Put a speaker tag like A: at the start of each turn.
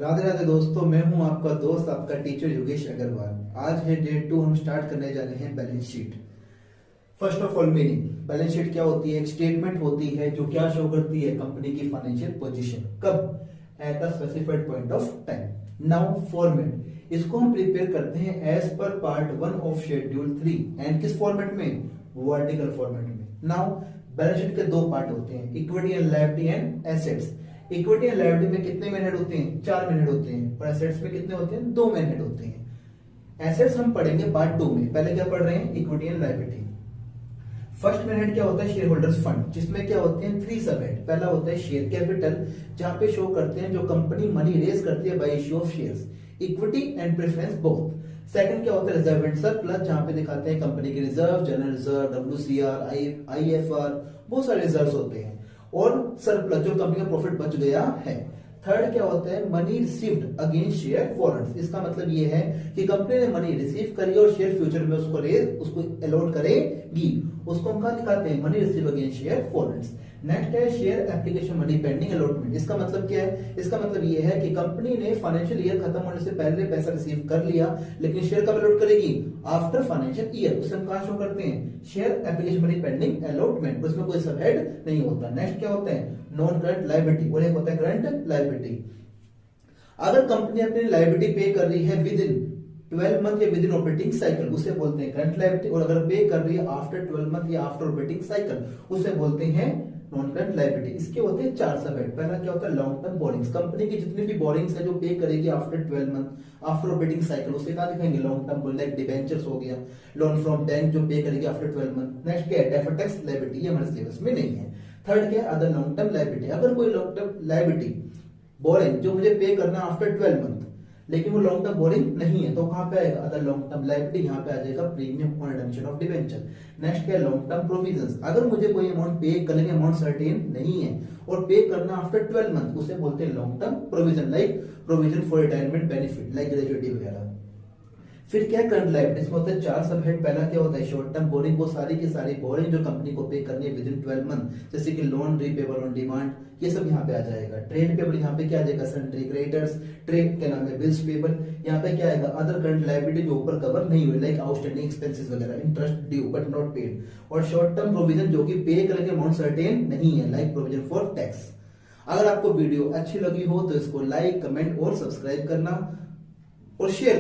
A: राधे राधे दोस्तों, मैं हूं आपका दोस्त, आपका टीचर योगेश अग्रवाल। आज है डे 2। हम स्टार्ट करने जा रहे हैं balance sheet. First of all meaning, balance sheet क्या होती है? एक स्टेटमेंट होती है जो क्या शो करती है? कंपनी की फाइनेंशियल पोजीशन। कब? At a specified point of time. Now format, इसको हम प्रिपेयर करते हैं as per part 1 of schedule 3। And किस फॉर्मेट में? वर्टिकल फॉर्मेट में। नाउ बैलेंस शीट के दो पार्ट होते हैं, equity and liability and assets. Equity and liability में कितने मेन हेड होते हैं? 4 मेन हेड होते हैं। और एसेट्स में कितने होते हैं? 2 मेन हेड होते हैं। एसेट्स हम पढ़ेंगे पार्ट 2 में। पहले क्या पढ़ रहे हैं? Equity and liability. First main head क्या होता है? शेयर होल्डर्स फंड, जिसमें क्या होते हैं? 3 सब हेड। पहला होता है शेयर कैपिटल, जहां पे शो करते हैं जो कंपनी मनी रेज करती है bye issue of shares, equity and preference both. Second क्या होता है? रिजर्व एंड सरप्लस, जहां पे दिखाते हैं कंपनी के reserve, general reserve, WCR, IFR, बहुत सारे रिजर्व होते हैं। और सरप्लस, जो कंपनी का प्रॉफिट बच गया है। थर्ड क्या होता है? Money received against share warrants. इसका मतलब ये है कि कंपनी ने मनी रिसीव करी और शेयर फ्यूचर में उसको अलॉट करेगी, उसको हम कहा दिखाते हैं? Money receive against share warrants. Next है share application money pending allotment. इसका मतलब क्या है? इसका मतलब ये है कि कंपनी ने फाइनेंशियल ईयर खत्म होने से पहले पैसा रिसीव कर लिया, लेकिन शेयर कब अलॉट करेगी? After financial year. उसे हम कहां शो करते हैं? Share application money pending allotment. उसमें कोई सब हेड नहीं होता। नेक्स्ट क्या होता है? नॉन करंट लायबिलिटी, और एक होता है करंट लायबिलिटी। अगर कंपनी अपनी लायबिलिटी पे कर रही है विद इन 12 मंथ या विद इन ऑपरेटिंग साइकिल, उसे बोलते हैं करंट लायबिलिटी। और अगर पे कर रही है आफ्टर 12 मंथ या आफ्टर ऑपरेटिंग साइकिल, उसे बोलते हैं नॉन करंट लायबिलिटी। इसके होते हैं 4 सब हेड। पहला क्या होता है? Long term borrowings. कंपनी की जितनी भी बोरिंग्स है जो पे करेगी after 12 month after operating cycle, उसे कहां दिखाएंगे? Long term borrowing. Like debentures हो गया, लोन फ्रॉम बैंक जो पे करेगी आफ्टर 12 मंथ। नेक्स्ट क्या है? डेफर्ड टैक्स लायबिलिटी, ये हमारे सिलेबस में नहीं है। थर्ड क्या है? Other long term liability. अगर कोई लॉन्ग टर्म लायबिलिटी बोरिंग जो मुझे पे करना आफ्टर 12 मंथ, लेकिन वो लॉन्ग टर्म बोरिंग नहीं है, तो कहां पे आएगा? Other long term liability. यहां पे आ जाएगा premium on redemption of debenture. Next क्या है? Long term provisions. अगर मुझे कोई अमाउंट पे करने का अमाउंट सर्टेन नहीं है और पे करना आफ्टर 12 मंथ, उसे बोलते हैं long term provision. Like provision for retirement benefit, like gratuity वगैरह। फिर क्या करंट लायबिलिटी? इसमें होता है 4 सब हेड। पहला क्या होता है? शॉर्ट टर्म बोरिंग, वो सारी की सारी बोरिंग जो कंपनी को पे करनी है विद इन 12 मंथ, जैसे कि लोन रीपेबल ऑन डिमांड, ये सब यहाँ पे आ जाएगा। ट्रेड पेबल यहाँ पे क्या आ जाएगा? सन्ड्री क्रेडिटर्स, ट्रेड के नाम है बिल्स पेबल। यहाँ पे क्या आएगा? अदर करंट लायबिलिटी जो ऊपर कवर नहीं हुई, लाइक आउटस्टैंडिंग एक्सपेंसेस वगैरह, interest due but not paid. और शॉर्ट टर्म प्रोविजन जो कि पे करने के अमाउंट सर्टेन नहीं है, लाइक प्रोविजन फॉर टैक्स। अगर आपको वीडियो अच्छी लगी हो तो इसको लाइक, कमेंट और सब्सक्राइब करना और शेयर